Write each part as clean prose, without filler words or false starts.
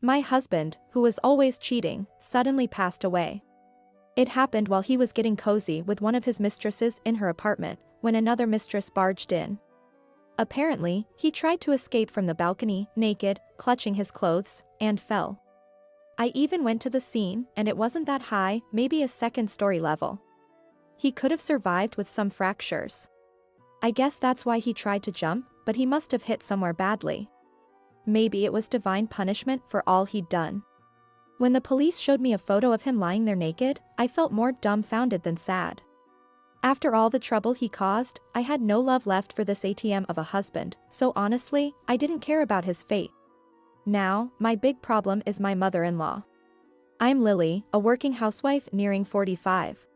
My husband, who was always cheating, suddenly passed away. It happened while he was getting cozy with one of his mistresses in her apartment, when another mistress barged in. Apparently, he tried to escape from the balcony, naked, clutching his clothes, and fell. I even went to the scene, and it wasn't that high, maybe a second-story level. He could have survived with some fractures. I guess that's why he tried to jump, but he must have hit somewhere badly. Maybe it was divine punishment for all he'd done. When the police showed me a photo of him lying there naked, I felt more dumbfounded than sad. After all the trouble he caused, I had no love left for this ATM of a husband, so honestly, I didn't care about his fate. Now, my big problem is my mother-in-law. I'm Lily, a working housewife nearing 45.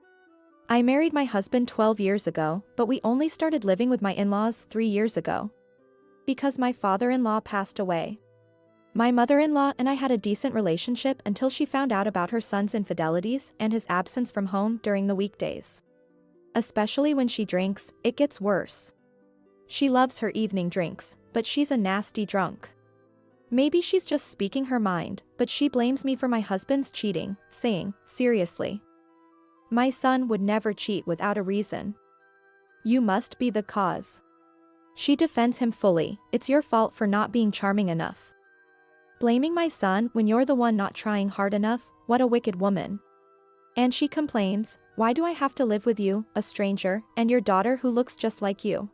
I married my husband 12 years ago, but we only started living with my in-laws 3 years ago. Because my father-in-law passed away. My mother-in-law and I had a decent relationship until she found out about her son's infidelities and his absence from home during the weekdays. Especially when she drinks, it gets worse. She loves her evening drinks, but she's a nasty drunk. Maybe she's just speaking her mind, but she blames me for my husband's cheating, saying, seriously. My son would never cheat without a reason. You must be the cause. She defends him fully, it's your fault for not being charming enough. Blaming my son when you're the one not trying hard enough, what a wicked woman. And she complains, why do I have to live with you, a stranger, and your daughter who looks just like you?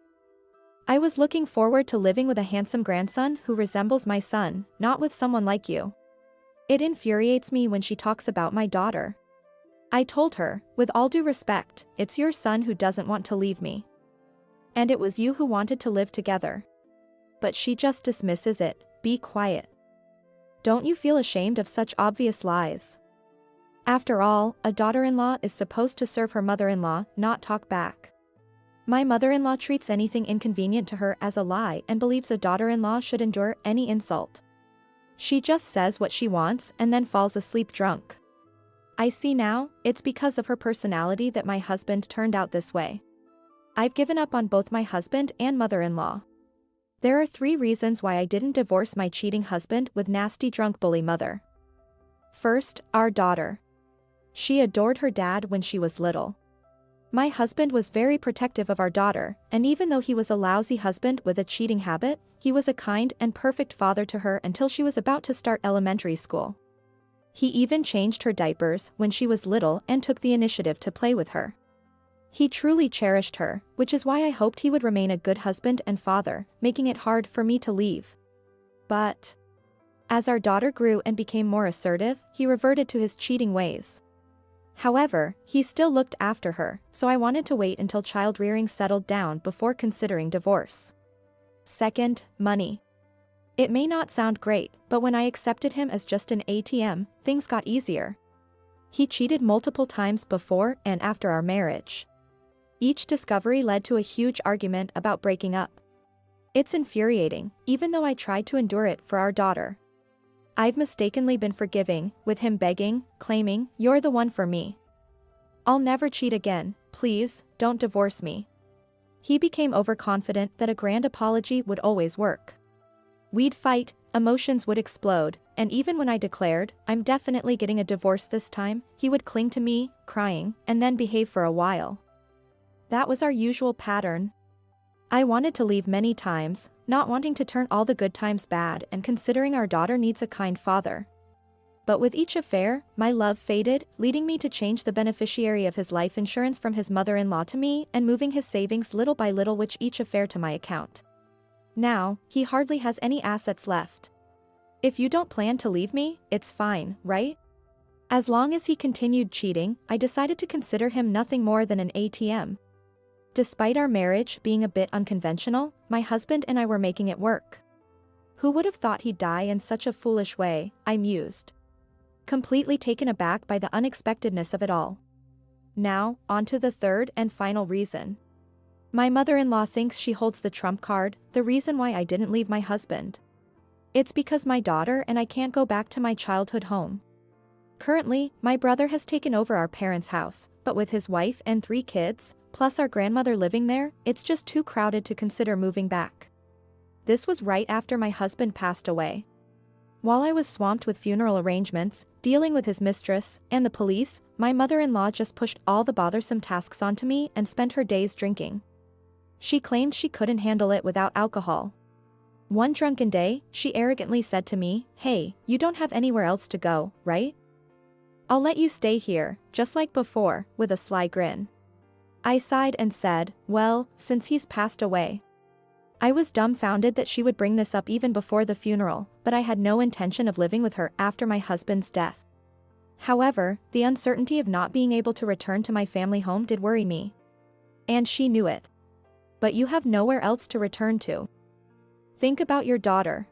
I was looking forward to living with a handsome grandson who resembles my son, not with someone like you. It infuriates me when she talks about my daughter. I told her, with all due respect, it's your son who doesn't want to leave me. And it was you who wanted to live together. But she just dismisses it, be quiet. Don't you feel ashamed of such obvious lies? After all, a daughter-in-law is supposed to serve her mother-in-law, not talk back. My mother-in-law treats anything inconvenient to her as a lie and believes a daughter-in-law should endure any insult. She just says what she wants and then falls asleep drunk. I see now, it's because of her personality that my husband turned out this way. I've given up on both my husband and mother-in-law. There are 3 reasons why I didn't divorce my cheating husband with nasty drunk bully mother. First, our daughter. She adored her dad when she was little. My husband was very protective of our daughter, and even though he was a lousy husband with a cheating habit, he was a kind and perfect father to her until she was about to start elementary school. He even changed her diapers when she was little and took the initiative to play with her. He truly cherished her, which is why I hoped he would remain a good husband and father, making it hard for me to leave. But as our daughter grew and became more assertive, he reverted to his cheating ways. However, he still looked after her, so I wanted to wait until child-rearing settled down before considering divorce. Second, money. It may not sound great, but when I accepted him as just an ATM, things got easier. He cheated multiple times before and after our marriage. Each discovery led to a huge argument about breaking up. It's infuriating, even though I tried to endure it for our daughter. I've mistakenly been forgiving, with him begging, claiming, you're the one for me. I'll never cheat again, please, don't divorce me. He became overconfident that a grand apology would always work. We'd fight, emotions would explode, and even when I declared, I'm definitely getting a divorce this time, he would cling to me, crying, and then behave for a while. That was our usual pattern. I wanted to leave many times, not wanting to turn all the good times bad and considering our daughter needs a kind father. But with each affair, my love faded, leading me to change the beneficiary of his life insurance from his mother-in-law to me and moving his savings little by little with each affair to my account. Now, he hardly has any assets left. If you don't plan to leave me, it's fine, right? As long as he continued cheating, I decided to consider him nothing more than an ATM. Despite our marriage being a bit unconventional, my husband and I were making it work. Who would have thought he'd die in such a foolish way, I mused. Completely taken aback by the unexpectedness of it all. Now, on to the third and final reason. My mother-in-law thinks she holds the trump card, the reason why I didn't leave my husband. It's because my daughter and I can't go back to my childhood home. Currently, my brother has taken over our parents' house, but with his wife and 3 kids, plus our grandmother living there, it's just too crowded to consider moving back. This was right after my husband passed away. While I was swamped with funeral arrangements, dealing with his mistress, and the police, my mother-in-law just pushed all the bothersome tasks onto me and spent her days drinking. She claimed she couldn't handle it without alcohol. One drunken day, she arrogantly said to me, "Hey, you don't have anywhere else to go, right? I'll let you stay here, just like before," with a sly grin. I sighed and said, "Well, since he's passed away." I was dumbfounded that she would bring this up even before the funeral, but I had no intention of living with her after my husband's death. However, the uncertainty of not being able to return to my family home did worry me. And she knew it. But you have nowhere else to return to. Think about your daughter.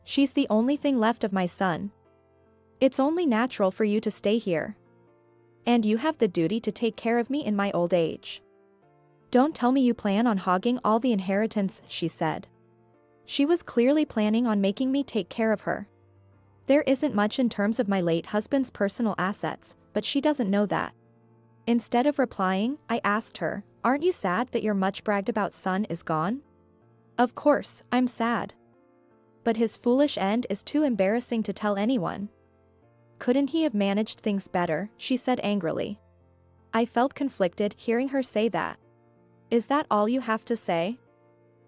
She's the only thing left of my son. It's only natural for you to stay here. And you have the duty to take care of me in my old age. Don't tell me you plan on hogging all the inheritance, she said. She was clearly planning on making me take care of her. There isn't much in terms of my late husband's personal assets, but she doesn't know that. Instead of replying, I asked her, "Aren't you sad that your much bragged about son is gone?" "Of course, I'm sad. But his foolish end is too embarrassing to tell anyone." "Couldn't he have managed things better?" she said angrily. I felt conflicted hearing her say that. Is that all you have to say?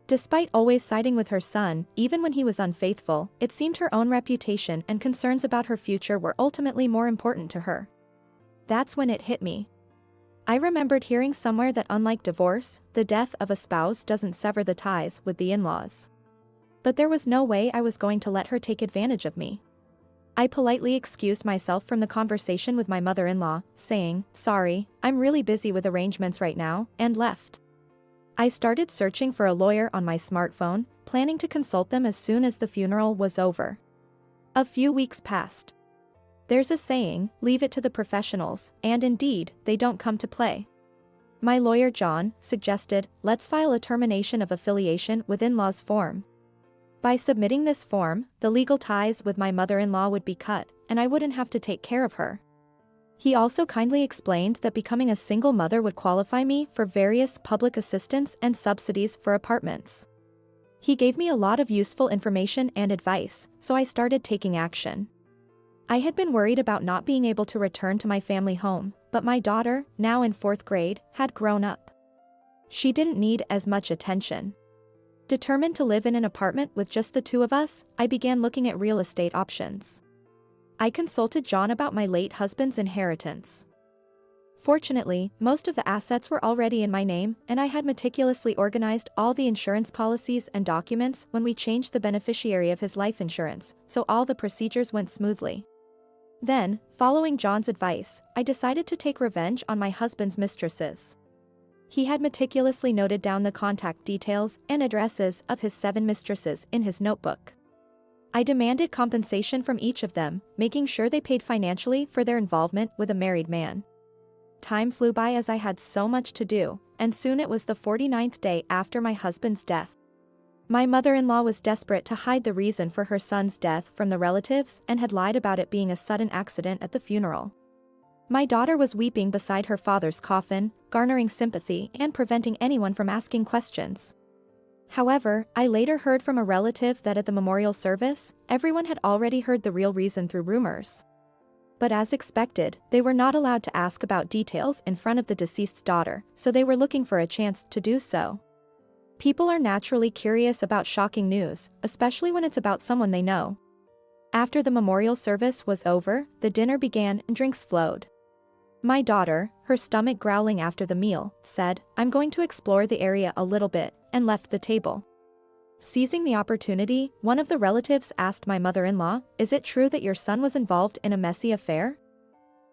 Despite always siding with her son, even when he was unfaithful, it seemed her own reputation and concerns about her future were ultimately more important to her. That's when it hit me. I remembered hearing somewhere that unlike divorce, the death of a spouse doesn't sever the ties with the in-laws. But there was no way I was going to let her take advantage of me. I politely excused myself from the conversation with my mother-in-law, saying, "Sorry, I'm really busy with arrangements right now," and left. I started searching for a lawyer on my smartphone, planning to consult them as soon as the funeral was over. A few weeks passed. There's a saying, leave it to the professionals, and indeed, they don't come to play. My lawyer John suggested, let's file a termination of affiliation with in-laws form. By submitting this form, the legal ties with my mother-in-law would be cut, and I wouldn't have to take care of her. He also kindly explained that becoming a single mother would qualify me for various public assistance and subsidies for apartments. He gave me a lot of useful information and advice, so I started taking action. I had been worried about not being able to return to my family home, but my daughter, now in 4th grade, had grown up. She didn't need as much attention. Determined to live in an apartment with just the two of us, I began looking at real estate options. I consulted John about my late husband's inheritance. Fortunately, most of the assets were already in my name, and I had meticulously organized all the insurance policies and documents when we changed the beneficiary of his life insurance, so all the procedures went smoothly. Then, following John's advice, I decided to take revenge on my husband's mistresses. He had meticulously noted down the contact details and addresses of his 7 mistresses in his notebook. I demanded compensation from each of them, making sure they paid financially for their involvement with a married man. Time flew by as I had so much to do, and soon it was the 49th day after my husband's death. My mother-in-law was desperate to hide the reason for her son's death from the relatives and had lied about it being a sudden accident at the funeral. My daughter was weeping beside her father's coffin, garnering sympathy and preventing anyone from asking questions. However, I later heard from a relative that at the memorial service, everyone had already heard the real reason through rumors. But as expected, they were not allowed to ask about details in front of the deceased's daughter, so they were looking for a chance to do so. People are naturally curious about shocking news, especially when it's about someone they know. After the memorial service was over, the dinner began and drinks flowed. My daughter, her stomach growling after the meal, said, "I'm going to explore the area a little bit," and left the table. Seizing the opportunity, one of the relatives asked my mother-in-law, "Is it true that your son was involved in a messy affair?"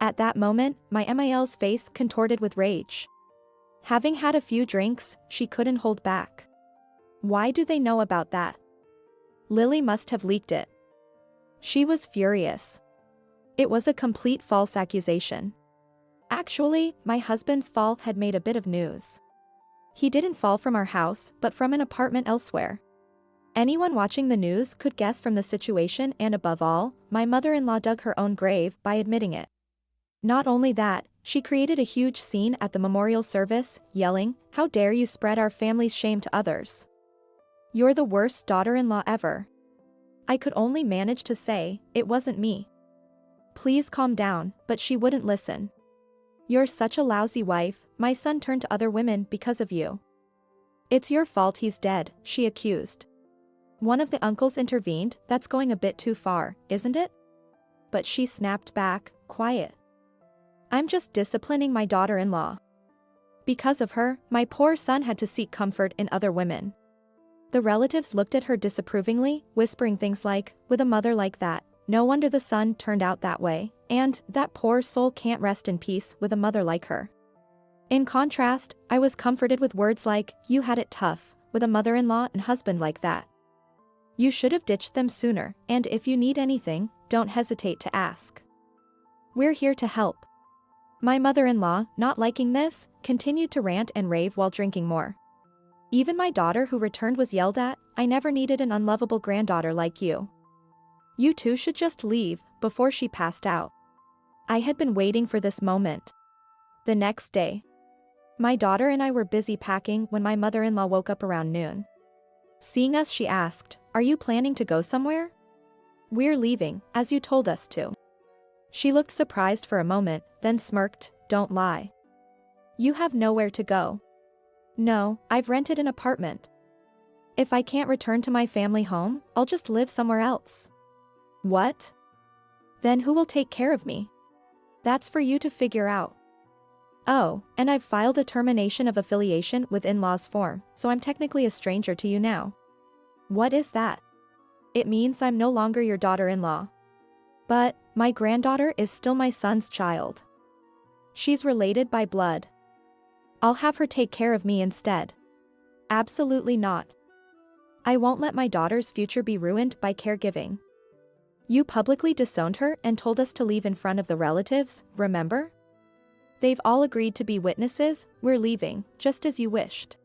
At that moment, my MIL's face contorted with rage. Having had a few drinks, she couldn't hold back. Why do they know about that? Lily must have leaked it. She was furious. It was a complete false accusation. Actually, my husband's fall had made a bit of news. He didn't fall from our house, but from an apartment elsewhere. Anyone watching the news could guess from the situation, and above all, my mother-in-law dug her own grave by admitting it. Not only that, she created a huge scene at the memorial service, yelling, "How dare you spread our family's shame to others? You're the worst daughter-in-law ever." I could only manage to say, "It wasn't me. Please calm down," but she wouldn't listen. "You're such a lousy wife, my son turned to other women because of you. It's your fault he's dead," she accused. One of the uncles intervened. "That's going a bit too far, isn't it?" But she snapped back, "Quiet. I'm just disciplining my daughter-in-law. Because of her, my poor son had to seek comfort in other women." The relatives looked at her disapprovingly, whispering things like, "With a mother like that, no wonder the son turned out that way," and "That poor soul can't rest in peace with a mother like her." In contrast, I was comforted with words like, "You had it tough, with a mother-in-law and husband like that. You should have ditched them sooner, and if you need anything, don't hesitate to ask. We're here to help." My mother-in-law, not liking this, continued to rant and rave while drinking more. Even my daughter who returned was yelled at, "I never needed an unlovable granddaughter like you. You two should just leave," before she passed out. I had been waiting for this moment. The next day, my daughter and I were busy packing when my mother-in-law woke up around noon. Seeing us, she asked, "Are you planning to go somewhere?" "We're leaving, as you told us to." She looked surprised for a moment, then smirked, "Don't lie. You have nowhere to go." "No, I've rented an apartment. If I can't return to my family home, I'll just live somewhere else." "What? Then who will take care of me?" "That's for you to figure out." "Oh, and I've filed a termination of affiliation with in-laws form, so I'm technically a stranger to you now." "What is that?" "It means I'm no longer your daughter-in-law." "But, my granddaughter is still my son's child. She's related by blood. I'll have her take care of me instead." "Absolutely not. I won't let my daughter's future be ruined by caregiving. You publicly disowned her and told us to leave in front of the relatives, remember? They've all agreed to be witnesses. We're leaving, just as you wished."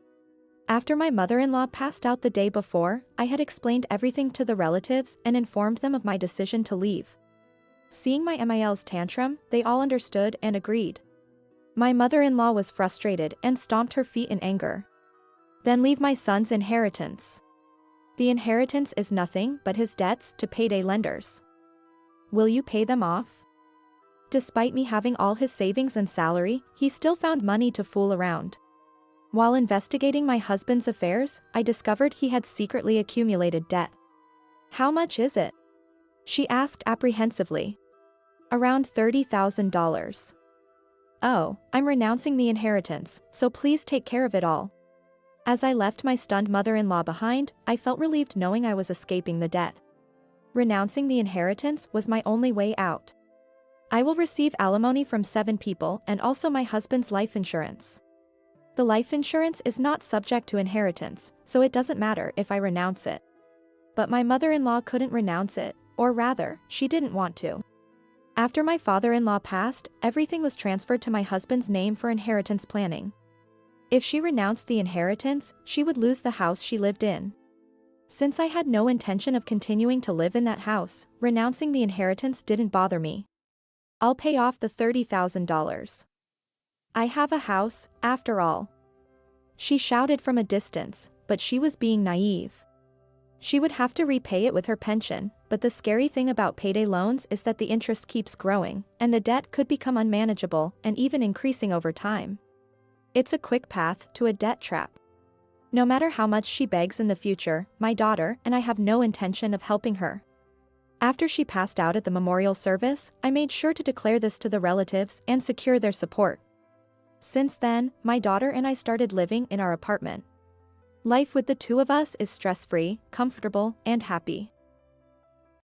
After my mother-in-law passed out the day before, I had explained everything to the relatives and informed them of my decision to leave. Seeing my MIL's tantrum, they all understood and agreed. My mother-in-law was frustrated and stomped her feet in anger. "Then leave my son's inheritance. The inheritance is nothing but his debts to payday lenders. Will you pay them off?" Despite me having all his savings and salary, he still found money to fool around. While investigating my husband's affairs, I discovered he had secretly accumulated debt. "How much is it?" she asked apprehensively. "Around $30,000. "Oh, I'm renouncing the inheritance, so please take care of it all." As I left my stunned mother-in-law behind, I felt relieved knowing I was escaping the debt. Renouncing the inheritance was my only way out. I will receive alimony from 7 people and also my husband's life insurance. The life insurance is not subject to inheritance, so it doesn't matter if I renounce it. But my mother-in-law couldn't renounce it, or rather, she didn't want to. After my father-in-law passed, everything was transferred to my husband's name for inheritance planning. If she renounced the inheritance, she would lose the house she lived in. Since I had no intention of continuing to live in that house, renouncing the inheritance didn't bother me. I'll pay off the $30,000. I have a house, after all. She shouted from a distance, but she was being naive. She would have to repay it with her pension, but the scary thing about payday loans is that the interest keeps growing, and the debt could become unmanageable and even increasing over time. It's a quick path to a debt trap. No matter how much she begs in the future, my daughter and I have no intention of helping her. After she passed out at the memorial service, I made sure to declare this to the relatives and secure their support. Since then, my daughter and I started living in our apartment. Life with the two of us is stress-free, comfortable, and happy.